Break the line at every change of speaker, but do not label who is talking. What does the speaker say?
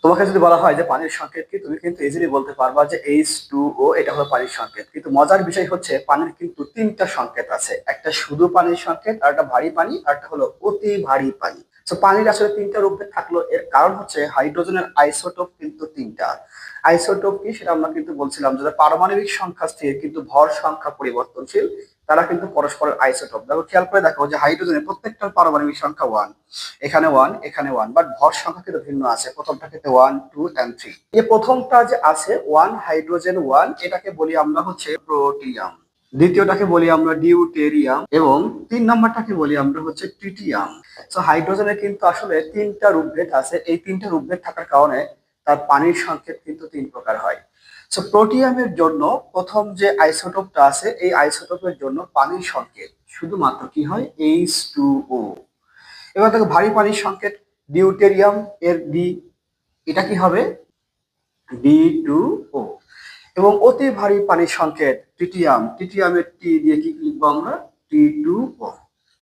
তোমাকে যদি বলা হয় যে পানির সংকেত কি, তুমি কিন্তু ইজিলি বলতে পারবা যে H2O, এটা হলো পানির সংকেত। কিন্তু মজার বিষয় হচ্ছে পানির কিন্তু তিনটা সংকেত আছে, একটা শুধু পানির সংকেত, আর একটা ভারী পানি, আর একটা হলো অতি ভারী পানি। তো পানির আসলে তিনটা রূপভেদ থাকলো, এর কারণ হচ্ছে হাইড্রোজেনের আইসোটোপ কিন্তু তিনটা। আইসোটোপ কি সেটা আমরা কিন্তু বলছিলাম, যাদের পারমাণবিক সংখ্যা স্থির কিন্তু ভর সংখ্যা পরিবর্তনশীল, তারা কিন্তু পরস্পরের আইসোটোপ। দেখো, খেয়াল করে দেখো যে হাইড্রোজেনের প্রত্যেকটার পারমাণবিক সংখ্যা ওয়ান, এখানে ওয়ান, এখানে ওয়ান, বাট ভর সংখ্যা কিন্তু ভিন্ন আছে। প্রথমটা কিন্তু ওয়ান, টু এন্ড থ্রি। এই প্রথমটা যে আছে ওয়ান, হাইড্রোজেন ওয়ান, এটাকে বলি আমরা হচ্ছে প্রোটিয়াম। দ্বিতীয়টাকে বলি আমরা ডিউটেরিয়াম, এবং তিন নাম্বারটাকে বলি আমরা হচ্ছে ট্রিটিয়াম। তো হাইড্রোজেনের কিন্তু আসলে তিনটা রূপভেদ আছে, এই তিনটা রূপভেদ থাকার কারণে তার পানির সংকেত কিন্তু তিন প্রকার হয়। সো প্রোটিয়ামের জন্য প্রথম যে আইসোটোপটা আছে, এই আইসোটোপের জন্য পানির সংকেত শুধুমাত্র কি হয়, H2O। এবার দেখো ভারী পানির সংকেত ডিউটেরিয়াম, এর ডি, এটা কি হবে, D2O। এবং অতি ভারী পানির সংকেত ট্রিটিয়াম, ট্রিটিয়ামের টি দিয়ে কি লিখবো আমরা, T2O।